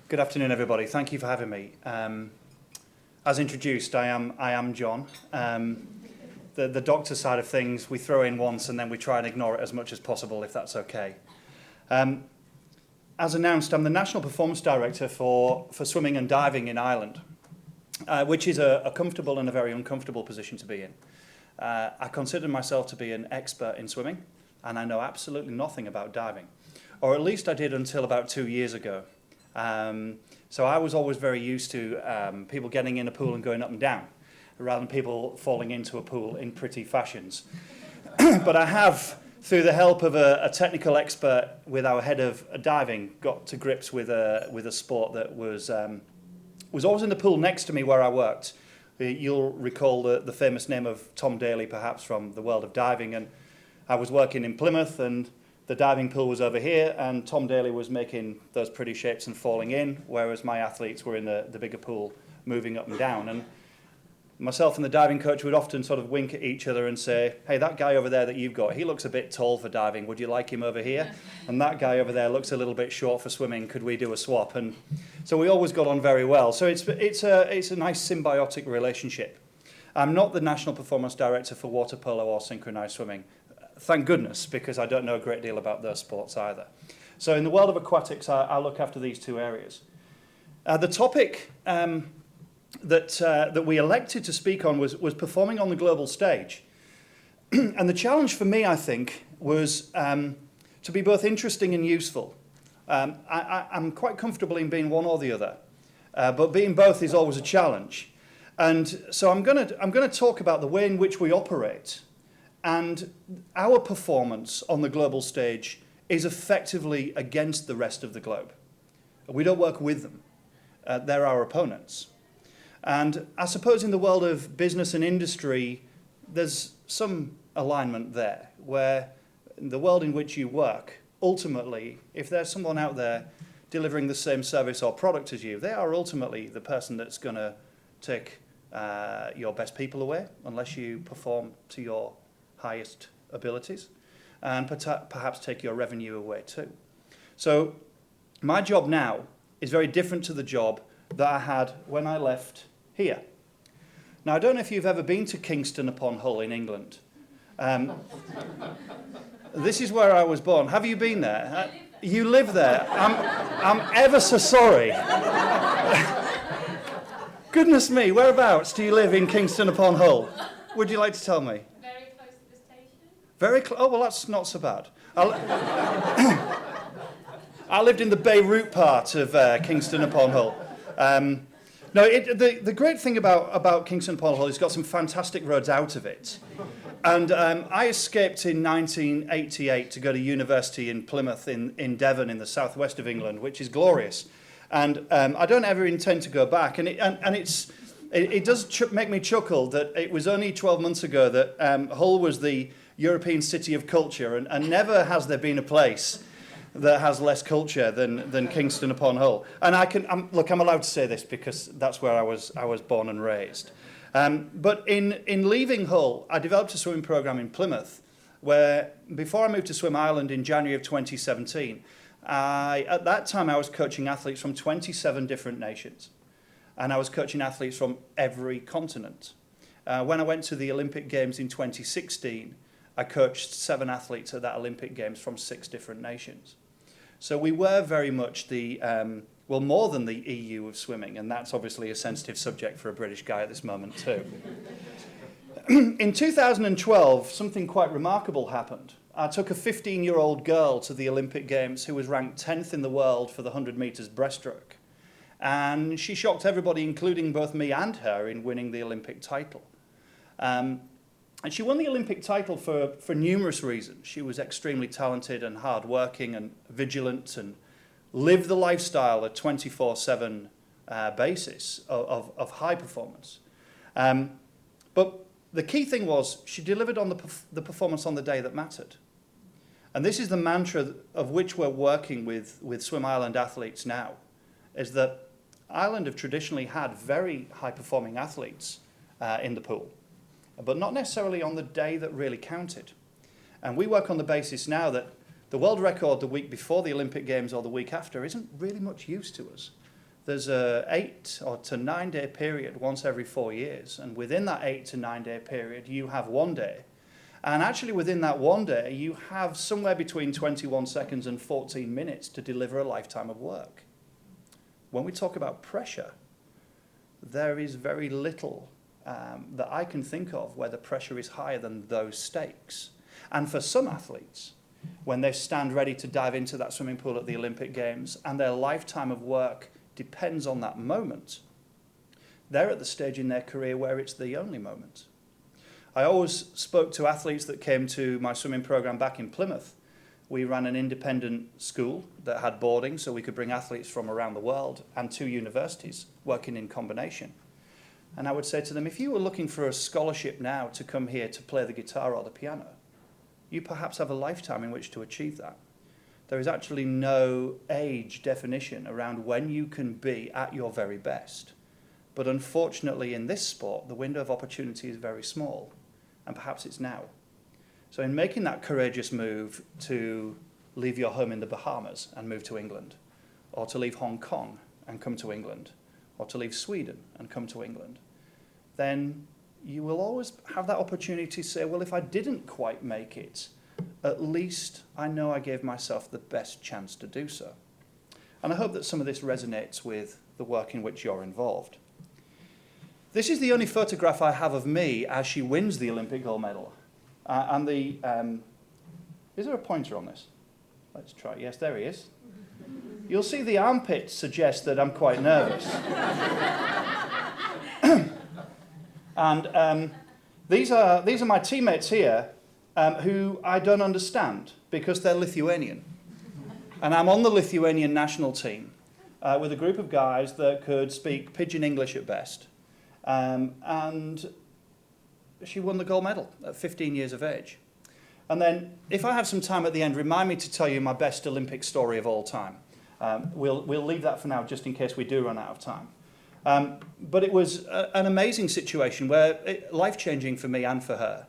Good afternoon, everybody. Thank you for having me. As introduced, I am John. The doctor side of things we throw in once and then we try and ignore it as much as possible, if that's okay. As announced, I'm the National Performance Director for swimming and diving in Ireland, which is a comfortable and a very uncomfortable position to be in. I consider myself to be an expert in swimming, and I know absolutely nothing about diving, or at least I did until about 2 years ago. So I was always very used to people getting in a pool and going up and down, rather than people falling into a pool in pretty fashions. But I have, through the help of a technical expert with our head of diving, got to grips with a sport that was always in the pool next to me where I worked. You'll recall the famous name of Tom Daly, perhaps, from the world of diving. And I was working in Plymouth, and the diving pool was over here, and Tom Daly was making those pretty shapes and falling in, whereas my athletes were in the bigger pool moving up and down. And myself and the diving coach would often sort of wink at each other and say, hey, that guy over there that you've got, he looks a bit tall for diving. Would you like him over here? And that guy over there looks a little bit short for swimming. Could we do a swap? And so we always got on very well. So it's a nice symbiotic relationship. I'm not the National Performance Director for water polo or synchronized swimming. Thank goodness, because I don't know a great deal about those sports either. So in the world of aquatics, I look after these two areas. The topic that we elected to speak on was performing on the global stage. And the challenge for me, I think, was to be both interesting and useful. I'm quite comfortable in being one or the other, but being both is always a challenge. And so I'm going to talk about the way in which we operate. And our performance on the global stage is effectively against the rest of the globe. We don't work with them. They're our opponents. And I suppose in the world of business and industry, there's some alignment there, where in the world in which you work, ultimately, if there's someone out there delivering the same service or product as you, they are ultimately the person that's going to take your best people away, unless you perform to your highest abilities, and perhaps take your revenue away too. So my job now is very different to the job that I had when I left here. Now, I don't know if you've ever been to Kingston upon Hull in England. This is where I was born. Have you been there? You live there. I'm ever so sorry. Goodness me, whereabouts do you live in Kingston upon Hull? Would you like to tell me? Very close to the station. Very close. Oh, well, that's not so bad. I lived in the Beirut part of Kingston upon Hull. The great thing about Kingston upon Hull is it's got some fantastic roads out of it. And I escaped in 1988 to go to university in Plymouth in Devon in the southwest of England, which is glorious. And I don't ever intend to go back. And it does make me chuckle that it was only 12 months ago that Hull was the European city of culture, and never has there been a place that has less culture than Kingston upon Hull. And I'm allowed to say this because that's where I was born and raised. But in leaving Hull, I developed a swimming program in Plymouth, where before I moved to Swim Ireland in January of 2017, at that time I was coaching athletes from 27 different nations. And I was coaching athletes from every continent. When I went to the Olympic Games in 2016, I coached 7 athletes at that Olympic Games from 6 different nations. So we were very much more than the EU of swimming, and that's obviously a sensitive subject for a British guy at this moment too. In 2012, something quite remarkable happened. I took a 15-year-old girl to the Olympic Games who was ranked 10th in the world for the 100 meters breaststroke. And she shocked everybody, including both me and her, in winning the Olympic title. And she won the Olympic title for numerous reasons. She was extremely talented and hardworking and vigilant and lived the lifestyle, a 24/7 basis of high performance. But the key thing was she delivered on the performance on the day that mattered. And this is the mantra of which we're working with Swim Ireland athletes now, is that Ireland have traditionally had very high-performing athletes in the pool, but not necessarily on the day that really counted. And we work on the basis now that the world record the week before the Olympic Games or the week after isn't really much use to us. there's a 8 or to 9 day period once every 4 years. And within that 8 to 9 day period, you have 1 day. And actually within that 1 day, you have somewhere between 21 seconds and 14 minutes to deliver a lifetime of work. When we talk about pressure, there is very little that I can think of where the pressure is higher than those stakes. And for some athletes, when they stand ready to dive into that swimming pool at the Olympic Games and their lifetime of work depends on that moment, they're at the stage in their career where it's the only moment. I always spoke to athletes that came to my swimming program back in Plymouth. We ran an independent school that had boarding so we could bring athletes from around the world and 2 universities working in combination. And I would say to them, if you were looking for a scholarship now to come here to play the guitar or the piano, you perhaps have a lifetime in which to achieve that. There is actually no age definition around when you can be at your very best. But unfortunately in this sport, the window of opportunity is very small, and perhaps it's now. So in making that courageous move to leave your home in the Bahamas and move to England, or to leave Hong Kong and come to England, or to leave Sweden and come to England, then you will always have that opportunity to say, well, if I didn't quite make it, at least I know I gave myself the best chance to do so. And I hope that some of this resonates with the work in which you're involved. This is the only photograph I have of me as she wins the Olympic gold medal. Is there a pointer on this? Let's try. Yes, there he is. You'll see the armpits suggest that I'm quite nervous. And these are my teammates here who I don't understand because they're Lithuanian. And I'm on the Lithuanian national team with a group of guys that could speak pidgin English at best. And she won the gold medal at 15 years of age. And then, if I have some time at the end, remind me to tell you my best Olympic story of all time. We'll leave that for now, just in case we do run out of time. But it was an amazing situation, life-changing for me and for her.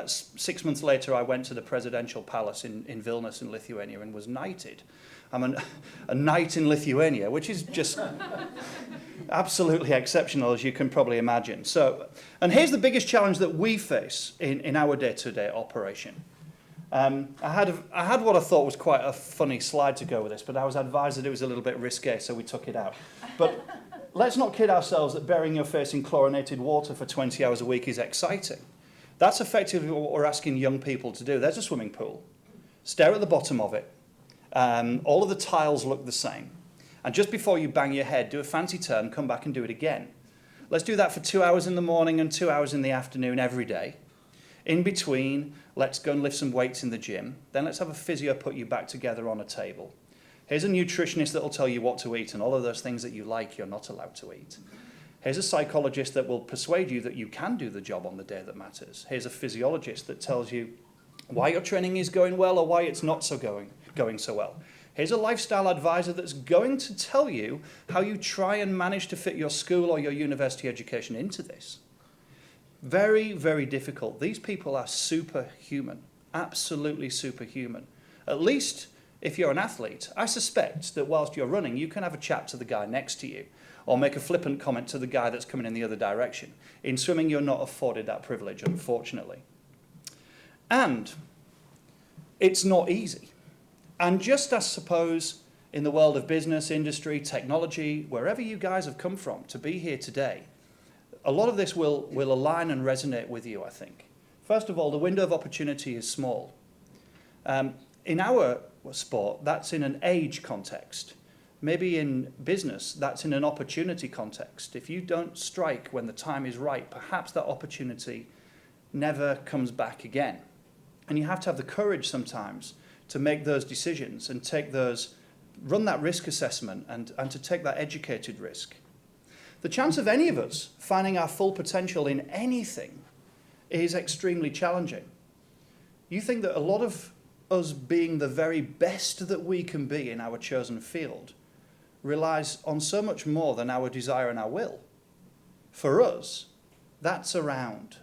6 months later, I went to the presidential palace in Vilnius in Lithuania and was knighted. I'm a knight in Lithuania, which is just absolutely exceptional, as you can probably imagine. So, and here's the biggest challenge that we face in our day-to-day operation. I had what I thought was quite a funny slide to go with this, but I was advised that it was a little bit risque, so we took it out. But let's not kid ourselves that burying your face in chlorinated water for 20 hours a week is exciting. That's effectively what we're asking young people to do. There's a swimming pool. Stare at the bottom of it. All of the tiles look the same. And just before you bang your head, do a fancy turn, come back and do it again. Let's do that for 2 hours in the morning and 2 hours in the afternoon every day. In between, let's go and lift some weights in the gym. Then let's have a physio put you back together on a table. Here's a nutritionist that will tell you what to eat and all of those things that you like you're not allowed to eat. Here's a psychologist that will persuade you that you can do the job on the day that matters. Here's a physiologist that tells you why your training is going well or why it's not so going so well. Here's a lifestyle advisor that's going to tell you how you try and manage to fit your school or your university education into this. Very, very difficult. These people are superhuman, absolutely superhuman. At least if you're an athlete, I suspect that whilst you're running, you can have a chat to the guy next to you or make a flippant comment to the guy that's coming in the other direction. In swimming, you're not afforded that privilege, unfortunately. And it's not easy. And just as suppose in the world of business, industry, technology, wherever you guys have come from to be here today, a lot of this will align and resonate with you, I think. First of all, the window of opportunity is small. In our sport, that's in an age context. Maybe in business, that's in an opportunity context. If you don't strike when the time is right, perhaps that opportunity never comes back again. And you have to have the courage sometimes to make those decisions and run that risk assessment and to take that educated risk. The chance of any of us finding our full potential in anything is extremely challenging. You think that a lot of us being the very best that we can be in our chosen field relies on so much more than our desire and our will. For us, that's around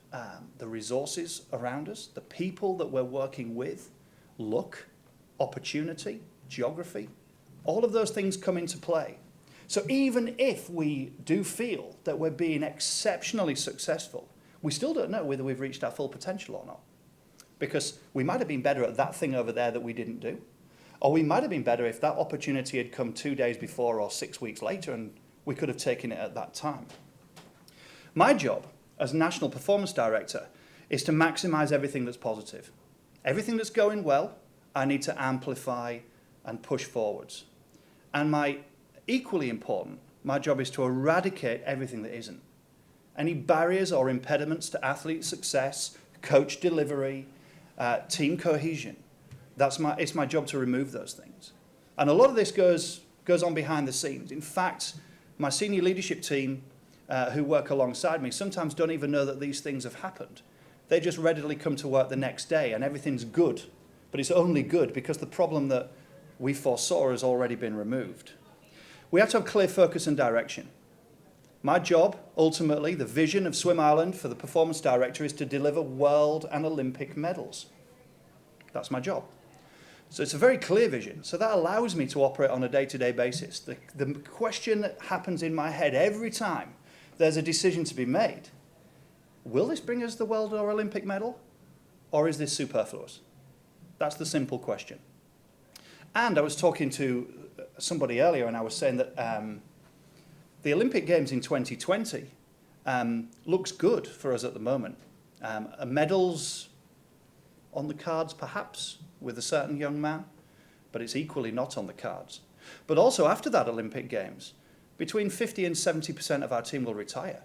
the resources around us, the people that we're working with, luck, opportunity, geography. All of those things come into play. So even if we do feel that we're being exceptionally successful, we still don't know whether we've reached our full potential or not. Because we might have been better at that thing over there that we didn't do. Or we might have been better if that opportunity had come 2 days before or 6 weeks later and we could have taken it at that time. My job as National Performance Director is to maximize everything that's positive. Everything that's going well, I need to amplify and push forwards. And equally important, my job is to eradicate everything that isn't. Any barriers or impediments to athlete success, coach delivery, team cohesion, it's my job to remove those things. And a lot of this goes on behind the scenes. In fact, my senior leadership team who work alongside me sometimes don't even know that these things have happened. They just readily come to work the next day and everything's good. But it's only good because the problem that we foresaw has already been removed. We have to have clear focus and direction. My job, ultimately, the vision of Swim Ireland for the performance director is to deliver world and Olympic medals. That's my job. So it's a very clear vision. So that allows me to operate on a day-to-day basis. The question that happens in my head every time there's a decision to be made, will this bring us the world or Olympic medal? Or is this superfluous? That's the simple question. And I was talking to somebody earlier and I was saying that the Olympic Games in 2020 looks good for us at the moment. Medals on the cards, perhaps, with a certain young man, but it's equally not on the cards. But also after that Olympic Games, between 50 and 70% of our team will retire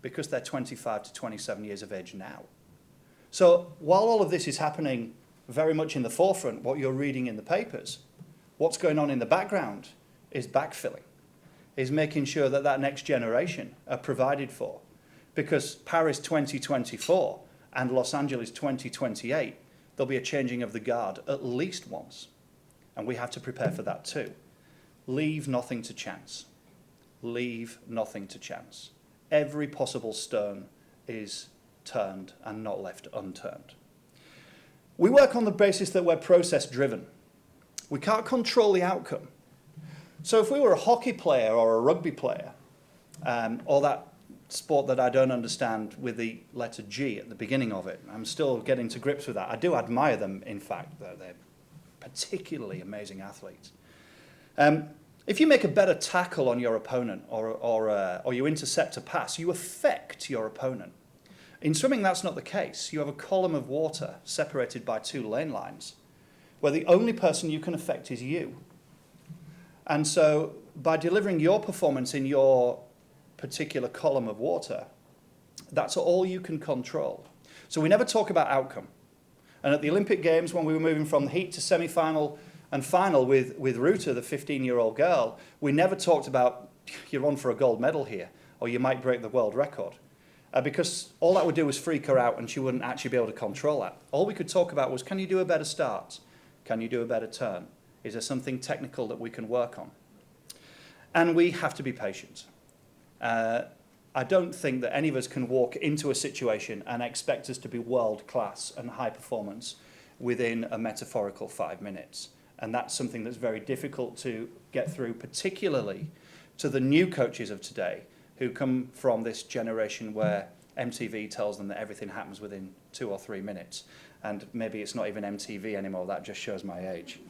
because they're 25 to 27 years of age now. So while all of this is happening very much in the forefront, what you're reading in the papers, what's going on in the background is backfilling, is making sure that that next generation are provided for. Because Paris 2024 and Los Angeles 2028, there'll be a changing of the guard at least once. And we have to prepare for that too. Leave nothing to chance. Leave nothing to chance. Every possible stone is turned and not left unturned. We work on the basis that we're process-driven. We can't control the outcome. So if we were a hockey player or a rugby player, or that sport that I don't understand with the letter G at the beginning of it, I'm still getting to grips with that. I do admire them, in fact, though they're particularly amazing athletes. If you make a better tackle on your opponent or you intercept a pass, you affect your opponent. In swimming, that's not the case. You have a column of water separated by 2 lane lines, where the only person you can affect is you. And so by delivering your performance in your particular column of water, that's all you can control. So we never talk about outcome. And at the Olympic Games, when we were moving from the heat to semi-final and final with Ruta, the 15-year-old girl, we never talked about, you're on for a gold medal here, or you might break the world record. Because all that would do was freak her out and she wouldn't actually be able to control that. All we could talk about was, can you do a better start? Can you do a better turn? Is there something technical that we can work on? And we have to be patient. I don't think that any of us can walk into a situation and expect us to be world class and high performance within a metaphorical 5 minutes. And that's something that's very difficult to get through, particularly to the new coaches of today who come from this generation where MTV tells them that everything happens within 2 or 3 minutes. And maybe it's not even MTV anymore, that just shows my age.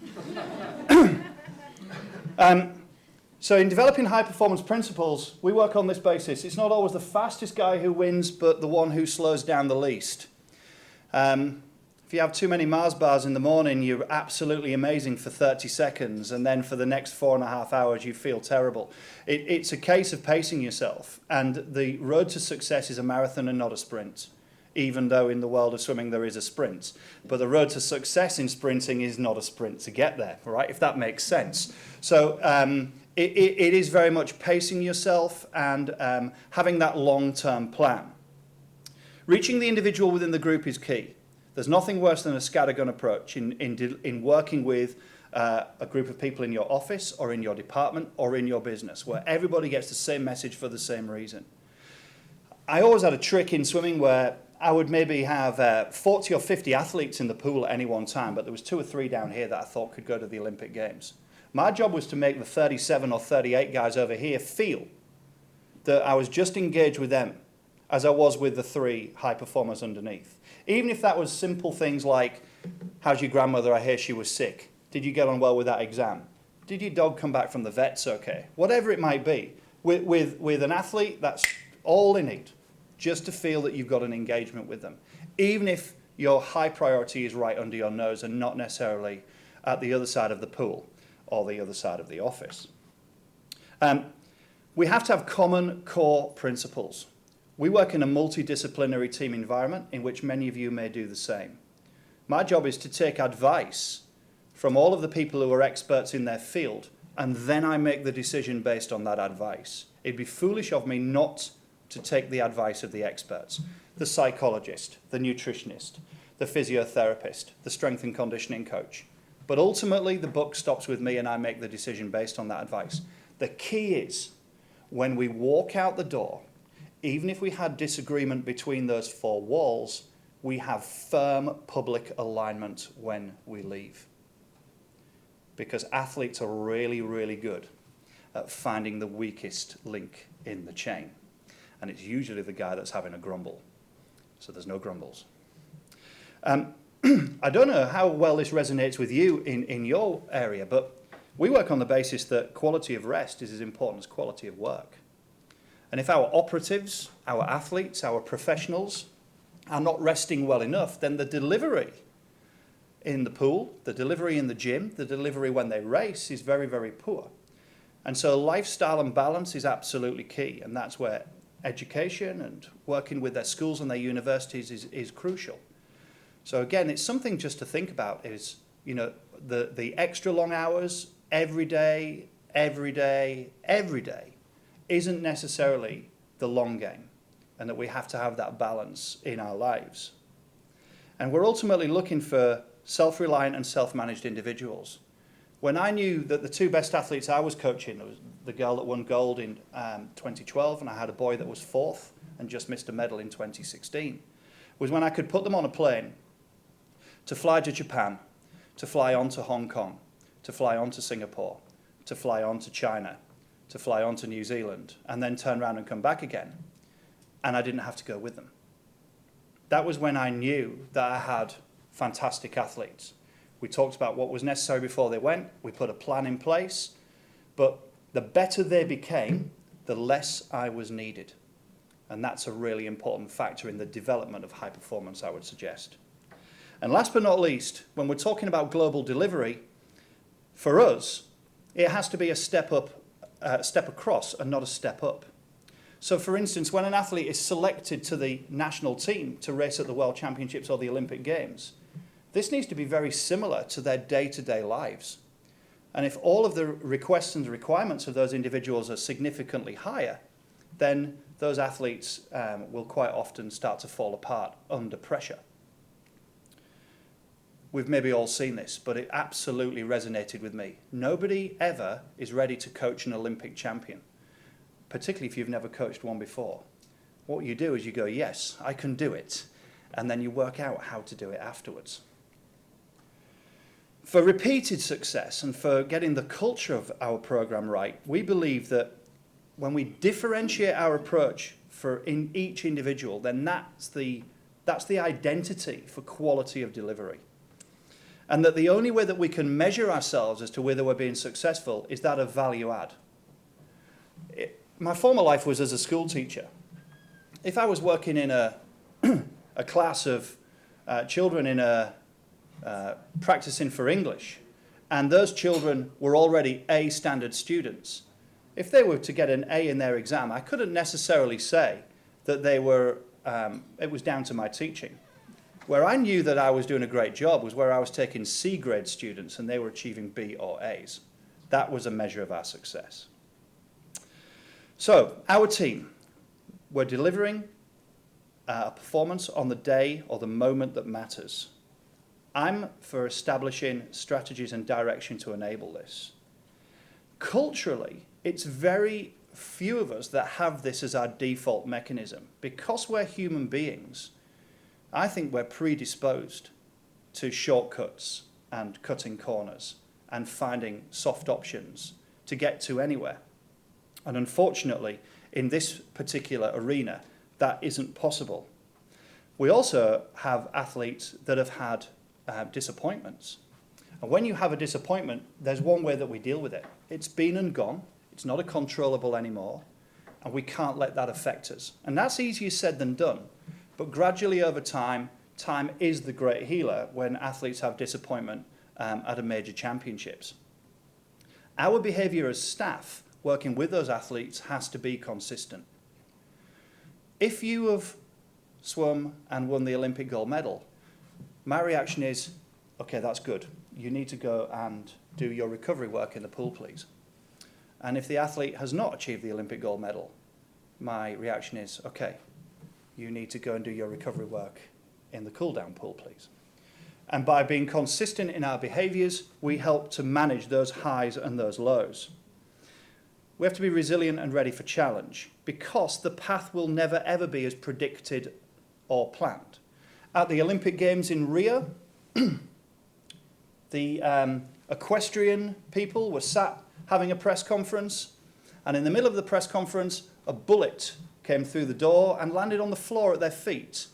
So in developing high-performance principles, we work on this basis. It's not always the fastest guy who wins, but the one who slows down the least. If you have too many Mars bars in the morning, you're absolutely amazing for 30 seconds, and then for the next 4.5 hours, you feel terrible. It's a case of pacing yourself, and the road to success is a marathon and not a sprint, even though in the world of swimming there is a sprint. But the road to success in sprinting is not a sprint to get there, right? If that makes sense. So it is very much pacing yourself and having that long-term plan. Reaching the individual within the group is key. There's nothing worse than a scattergun approach in working with a group of people in your office or in your department or in your business, where everybody gets the same message for the same reason. I always had a trick in swimming where I would maybe have 40 or 50 athletes in the pool at any one time, but there was 2 or 3 down here that I thought could go to the Olympic Games. My job was to make the 37 or 38 guys over here feel that I was just engaged with them as I was with the 3 high performers underneath. Even if that was simple things like, how's your grandmother? I hear she was sick. Did you get on well with that exam? Did your dog come back from the vets okay? Whatever it might be. With an athlete, that's all they need, just to feel that you've got an engagement with them. Even if your high priority is right under your nose and not necessarily at the other side of the pool or the other side of the office. We have to have common core principles. We work in a multidisciplinary team environment in which many of you may do the same. My job is to take advice from all of the people who are experts in their field, and then I make the decision based on that advice. It'd be foolish of me not to take the advice of the experts, the psychologist, the nutritionist, the physiotherapist, the strength and conditioning coach. But ultimately, the buck stops with me and I make the decision based on that advice. The key is, when we walk out the door, even if we had disagreement between those 4 walls, we have firm public alignment when we leave. Because athletes are really, really good at finding the weakest link in the chain. And it's usually the guy that's having a grumble. So there's no grumbles. I don't know how well this resonates with you in your area, but we work on the basis that quality of rest is as important as quality of work. And if our operatives, our athletes, our professionals are not resting well enough, then the delivery in the pool, the delivery in the gym, the delivery when they race is very, very poor. And so lifestyle and balance is absolutely key, and that's where education and working with their schools and their universities is crucial. So again, it's something just to think about is, you know, the extra long hours every day isn't necessarily the long game, and that we have to have that balance in our lives. And we're ultimately looking for self-reliant and self-managed individuals. When I knew that the 2 best athletes I was coaching, there was the girl that won gold in 2012, and I had a boy that was 4th and just missed a medal in 2016, was when I could put them on a plane to fly to Japan, to fly on to Hong Kong, to fly on to Singapore, to fly on to China, to fly on to New Zealand, and then turn around and come back again. And I didn't have to go with them. That was when I knew that I had fantastic athletes. We talked about what was necessary before they went. We put a plan in place. But the better they became, the less I was needed. And that's a really important factor in the development of high performance, I would suggest. And last but not least, when we're talking about global delivery, for us, it has to be a step across and not a step up. So for instance, when an athlete is selected to the national team to race at the World Championships or the Olympic Games, this needs to be very similar to their day-to-day lives. And if all of the requests and requirements of those individuals are significantly higher, then those athletes will quite often start to fall apart under pressure. We've maybe all seen this, but it absolutely resonated with me. Nobody ever is ready to coach an Olympic champion, particularly if you've never coached one before. What you do is you go, yes, I can do it, and then you work out how to do it afterwards. For repeated success and for getting the culture of our program right, we believe that when we differentiate our approach in each individual, then that's the identity for quality of delivery. And that the only way that we can measure ourselves as to whether we're being successful is that of value add. My former life was as a school teacher. If I was working in a class of children in practicing for English, and those children were already A standard students, if they were to get an A in their exam, I couldn't necessarily say that they were, it was down to my teaching. Where I knew that I was doing a great job was where I was taking C grade students and they were achieving B or A's. That was a measure of our success. So, our team, we're delivering a performance on the day or the moment that matters. I'm for establishing strategies and direction to enable this. Culturally, it's very few of us that have this as our default mechanism. Because we're human beings, I think we're predisposed to shortcuts and cutting corners and finding soft options to get to anywhere. And unfortunately, in this particular arena, that isn't possible. We also have athletes that have had disappointments. And when you have a disappointment, there's one way that we deal with it. It's been and gone. It's not a controllable anymore. And we can't let that affect us. And that's easier said than done. But gradually over time, time is the great healer when athletes have disappointment at a major championships. Our behaviour as staff working with those athletes has to be consistent. If you have swum and won the Olympic gold medal, my reaction is, okay, that's good. You need to go and do your recovery work in the pool, please. And if the athlete has not achieved the Olympic gold medal, my reaction is, okay, you need to go and do your recovery work in the cool-down pool, please. And by being consistent in our behaviours, we help to manage those highs and those lows. We have to be resilient and ready for challenge because the path will never ever be as predicted or planned. At the Olympic Games in Rio, the equestrian people were sat having a press conference, and in the middle of the press conference, a bullet came through the door and landed on the floor at their feet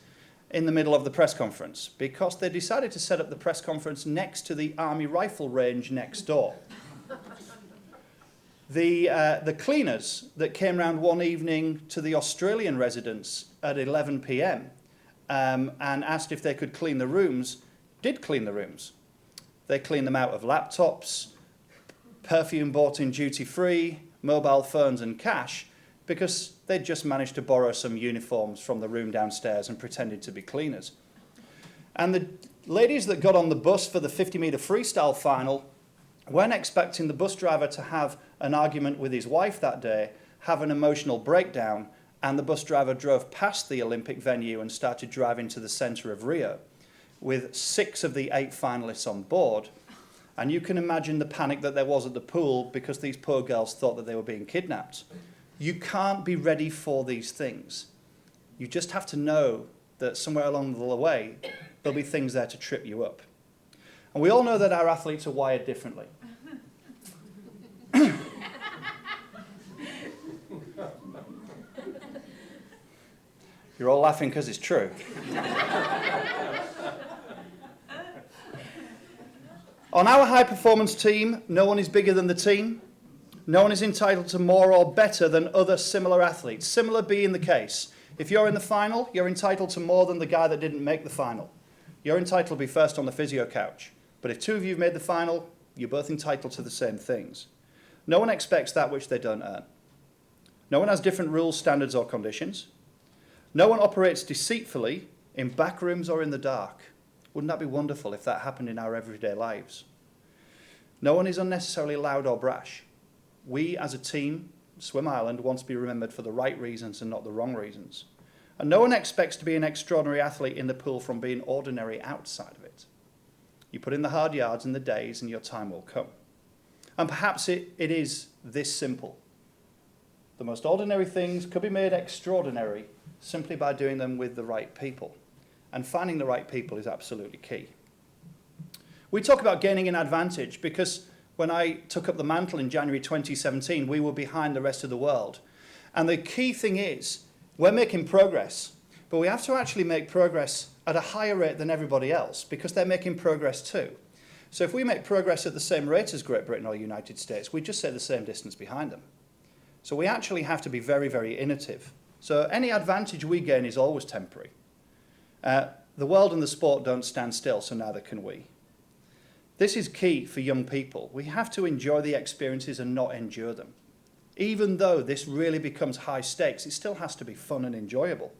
in the middle of the press conference because they decided to set up the press conference next to the Army rifle range next door. The cleaners that came round one evening to the Australian residents at 11 p.m. And asked if they could clean the rooms, did clean the rooms. They cleaned them out of laptops, perfume bought in duty-free, mobile phones and cash, because they'd just managed to borrow some uniforms from the room downstairs and pretended to be cleaners. And the ladies that got on the bus for the 50-metre freestyle final weren't expecting the bus driver to have an argument with his wife that day, have an emotional breakdown, and the bus driver drove past the Olympic venue and started driving to the centre of Rio with 6 of the 8 finalists on board. And you can imagine the panic that there was at the pool because these poor girls thought that they were being kidnapped. You can't be ready for these things. You just have to know that somewhere along the way, there'll be things there to trip you up. And we all know that our athletes are wired differently. You're all laughing because it's true. On our high-performance team, no one is bigger than the team. No one is entitled to more or better than other similar athletes. Similar being the case. If you're in the final, you're entitled to more than the guy that didn't make the final. You're entitled to be first on the physio couch. But if 2 of you have made the final, you're both entitled to the same things. No one expects that which they don't earn. No one has different rules, standards, or conditions. No one operates deceitfully in back rooms or in the dark. Wouldn't that be wonderful if that happened in our everyday lives? No one is unnecessarily loud or brash. We as a team, Swim Ireland, want to be remembered for the right reasons and not the wrong reasons. And no one expects to be an extraordinary athlete in the pool from being ordinary outside of it. You put in the hard yards and the days and your time will come. And perhaps it is this simple. The most ordinary things could be made extraordinary simply by doing them with the right people. And finding the right people is absolutely key. We talk about gaining an advantage because when I took up the mantle in January 2017, we were behind the rest of the world. And the key thing is, we're making progress, but we have to actually make progress at a higher rate than everybody else because they're making progress too. So if we make progress at the same rate as Great Britain or United States, we just stay the same distance behind them. So we actually have to be very, very innovative. So any advantage we gain is always temporary. The world and the sport don't stand still, so neither can we. This is key for young people. We have to enjoy the experiences and not endure them. Even though this really becomes high stakes, it still has to be fun and enjoyable.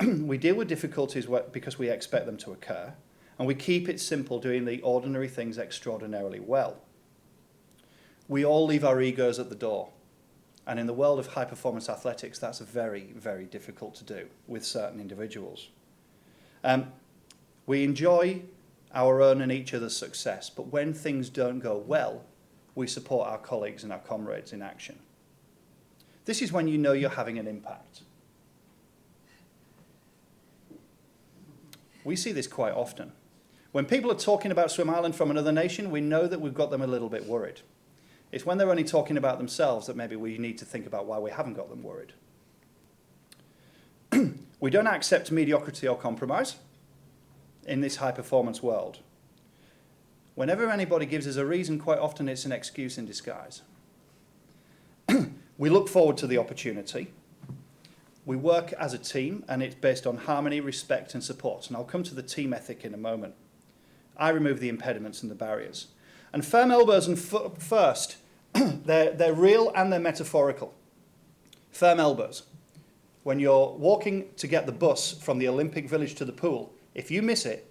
We deal with difficulties because we expect them to occur, and we keep it simple, doing the ordinary things extraordinarily well. We all leave our egos at the door. And in the world of high-performance athletics, that's very, very difficult to do with certain individuals. We enjoy our own and each other's success, but when things don't go well, we support our colleagues and our comrades in action. This is when you know you're having an impact. We see this quite often. When people are talking about Swim Ireland from another nation, we know that we've got them a little bit worried. It's when they're only talking about themselves that maybe we need to think about why we haven't got them worried. We don't accept mediocrity or compromise in this high-performance world. Whenever anybody gives us a reason, quite often it's an excuse in disguise. We look forward to the opportunity. We work as a team, and it's based on harmony, respect, and support. And I'll come to the team ethic in a moment. I remove the impediments and the barriers. And firm elbows and foot first, they're real and they're metaphorical. Firm elbows. When you're walking to get the bus from the Olympic Village to the pool, if you miss it,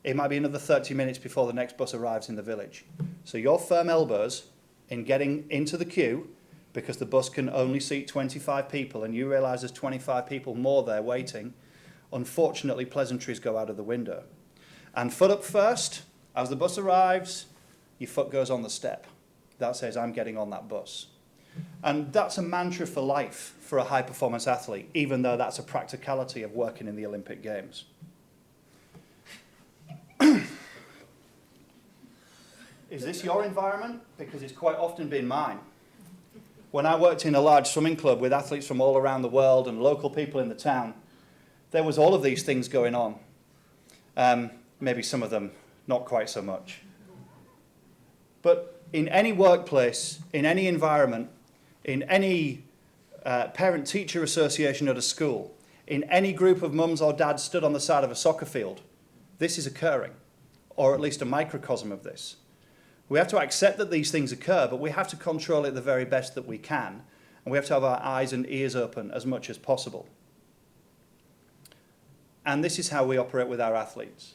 it might be another 30 minutes before the next bus arrives in the village. So your firm elbows in getting into the queue, because the bus can only seat 25 people and you realise there's 25 people more there waiting, unfortunately pleasantries go out of the window. And foot up first, as the bus arrives, your foot goes on the step. That says, I'm getting on that bus. And that's a mantra for life for a high-performance athlete, even though that's a practicality of working in the Olympic Games. Is this your environment? Because it's quite often been mine. When I worked in a large swimming club with athletes from all around the world and local people in the town, there was all of these things going on. Maybe some of them not quite so much. But in any workplace, in any environment, in any parent-teacher association at a school, in any group of mums or dads stood on the side of a soccer field, this is occurring, or at least a microcosm of this. We have to accept that these things occur, but we have to control it the very best that we can, and we have to have our eyes and ears open as much as possible. And this is how we operate with our athletes.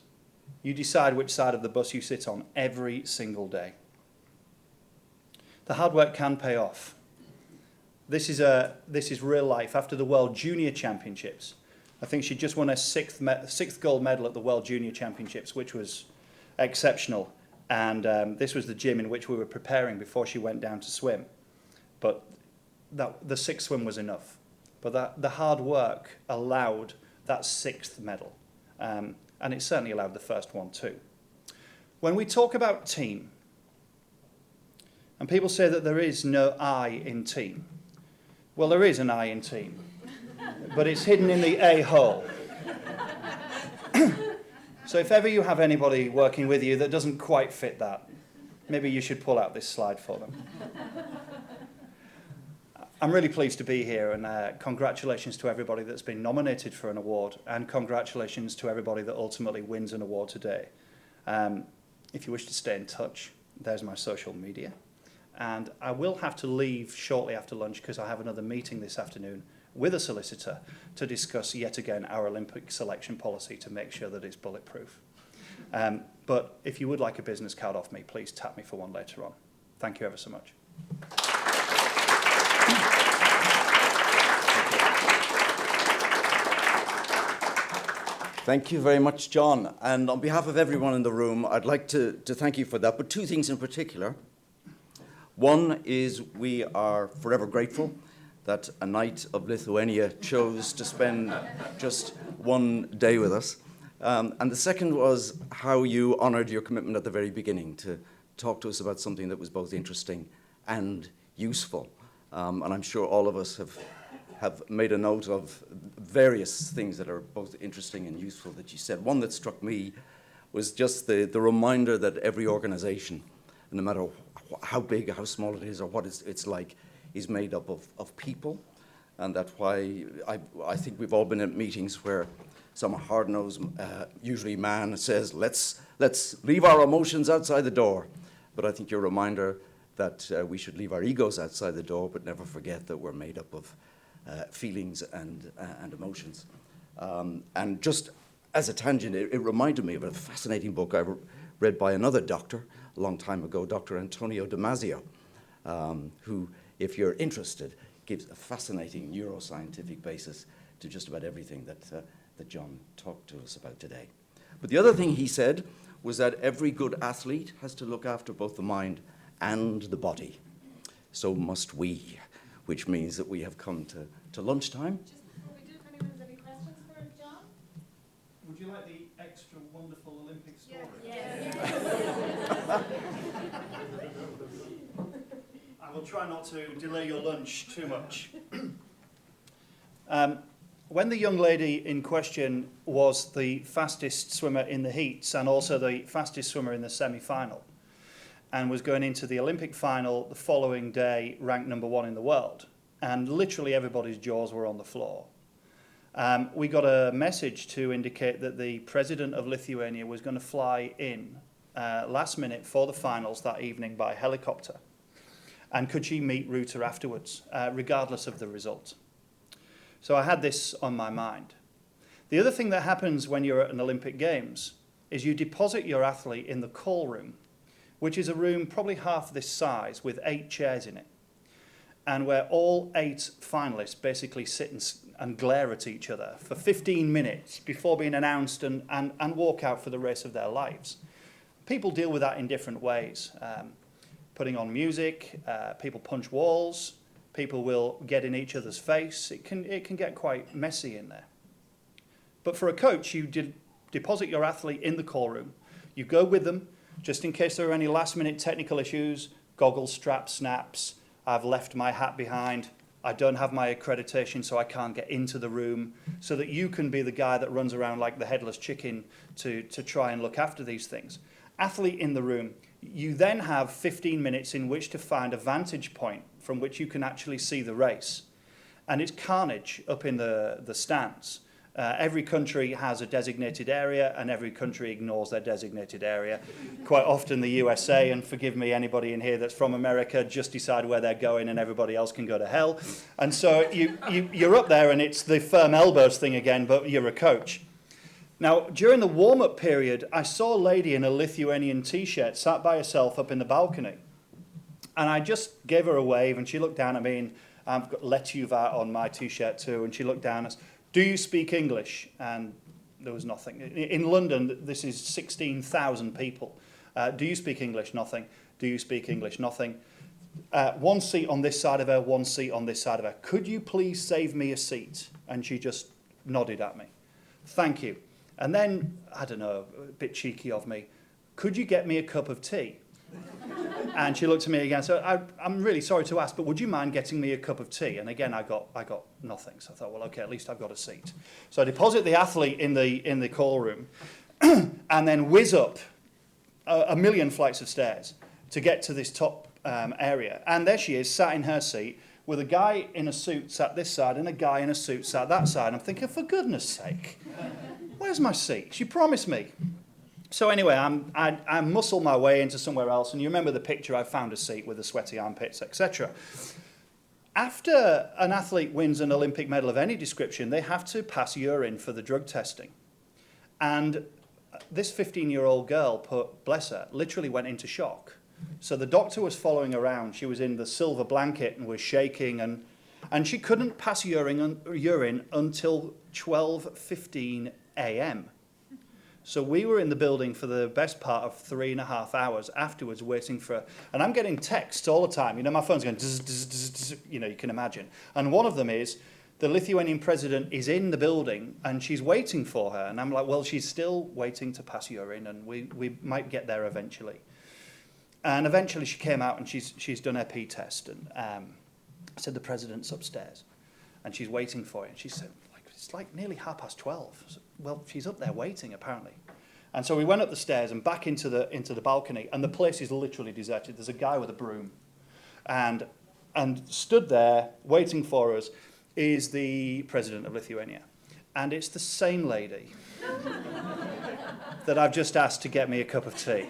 You decide which side of the bus you sit on every single day. The hard work can pay off. This is real life. After the World Junior Championships, I think she just won her sixth gold medal at the World Junior Championships, which was exceptional. And this was the gym in which we were preparing before she went down to swim. But the sixth swim was enough. But the hard work allowed that sixth medal. And it certainly allowed the first one too. When we talk about team, and people say that there is no I in team. Well, there is an I in team, but it's hidden in the A hole. So if ever you have anybody working with you that doesn't quite fit that, maybe you should pull out this slide for them. I'm really pleased to be here, and congratulations to everybody that's been nominated for an award, and congratulations to everybody that ultimately wins an award today. If you wish to stay in touch, there's my social media. And I will have to leave shortly after lunch because I have another meeting this afternoon with a solicitor to discuss yet again our Olympic selection policy to make sure that it's bulletproof. But if you would like a business card off me, please tap me for one later on. Thank you ever so much. Thank you very much, John. And on behalf of everyone in the room, I'd like to thank you for that, but two things in particular. One is we are forever grateful that a knight of Lithuania chose to spend just one day with us. And the second was how you honoured your commitment at the very beginning to talk to us about something that was both interesting and useful. And I'm sure all of us have made a note of various things that are both interesting and useful that you said. One that struck me was just the reminder that every organisation, no matter how big, how small it is, or what it's like, is made up of people. And that's why I think we've all been at meetings where some hard-nosed, usually man, says, let's leave our emotions outside the door. But I think your reminder that we should leave our egos outside the door, but never forget that we're made up of feelings and emotions. And just as a tangent, it reminded me of a fascinating book I read by another doctor a long time ago, Dr. Antonio Damasio, who, if you're interested, gives a fascinating neuroscientific basis to just about everything that John talked to us about today. But the other thing he said was that every good athlete has to look after both the mind and the body. So must we, which means that we have come to lunchtime. Just before we do, if anyone has any questions for John? Would you like the extra wonderful Olympic story? I will try not to delay your lunch too much. When the young lady in question was the fastest swimmer in the heats and also the fastest swimmer in the semi-final and was going into the Olympic final the following day ranked #1 in the world, and literally everybody's jaws were on the floor, we got a message to indicate that the president of Lithuania was going to fly in last minute for the finals that evening by helicopter. And could she meet Ruta afterwards, regardless of the result? So I had this on my mind. The other thing that happens when you're at an Olympic Games is you deposit your athlete in the call room, which is a room probably half this size with 8 chairs in it, and where all 8 finalists basically sit and glare at each other for 15 minutes before being announced and walk out for the race of their lives. People deal with that in different ways. Putting on music, people punch walls, people will get in each other's face. It can get quite messy in there. But for a coach, you deposit your athlete in the call room. You go with them, just in case there are any last-minute technical issues, goggle strap snaps, I've left my hat behind, I don't have my accreditation so I can't get into the room, so that you can be the guy that runs around like the headless chicken to try and look after these things. Athlete in the room. You then have 15 minutes in which to find a vantage point from which you can actually see the race. And it's carnage up in the stands. Every country has a designated area, and every country ignores their designated area. Quite often the USA, and forgive me, anybody in here that's from America, just decide where they're going and everybody else can go to hell. And so you're up there and it's the firm elbows thing again, but you're a coach. Now, during the warm-up period, I saw a lady in a Lithuanian T-shirt sat by herself up in the balcony. And I just gave her a wave, and she looked down at me, and I've got Letuva on my T-shirt too, and she looked down and said, "Do you speak English?" And there was nothing. In London, this is 16,000 people. Do you speak English? Nothing. Do you speak English? Nothing. One seat on this side of her, one seat on this side of her. Could you please save me a seat? And she just nodded at me. Thank you. And then, I don't know, a bit cheeky of me, could you get me a cup of tea? And she looked at me again. So I'm really sorry to ask, but would you mind getting me a cup of tea? And again, I got nothing. So I thought, well, okay, at least I've got a seat. So I deposit the athlete in the call room, and then whiz up a million flights of stairs to get to this top area. And there she is, sat in her seat, with a guy in a suit sat this side and a guy in a suit sat that side. I'm thinking, for goodness sake, where's my seat? She promised me. So anyway, I muscle my way into somewhere else, and you remember the picture, I found a seat with the sweaty armpits, etc. After an athlete wins an Olympic medal of any description, they have to pass urine for the drug testing. And this 15-year-old girl, bless her, literally went into shock. So the doctor was following around. She was in the silver blanket and was shaking, and she couldn't pass urine until 12:15 a.m. So we were in the building for the best part of 3.5 hours afterwards waiting for, and I'm getting texts all the time. You know, my phone's going, zzz, zzz, zzz, zzz, you know, you can imagine. And one of them is, the Lithuanian president is in the building and she's waiting for her. And I'm like, well, she's still waiting to pass urine, and we might get there eventually. And eventually she came out and she's done her P test. And I said, the president's upstairs. And she's waiting for you. And she said, it's like nearly 12:30. So, well, she's up there waiting, apparently. And so we went up the stairs and back into the balcony, and the place is literally deserted. There's a guy with a broom. And stood there waiting for us is the president of Lithuania. And it's the same lady that I've just asked to get me a cup of tea.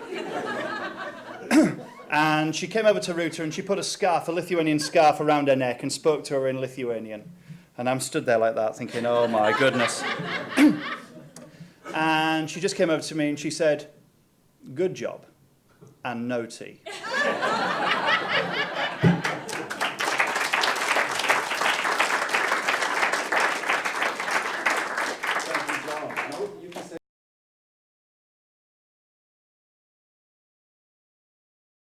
And she came over to Ruta and she put a Lithuanian scarf around her neck and spoke to her in Lithuanian. And I'm stood there like that thinking, oh my goodness. And she just came over to me and she said, good job, and no tea.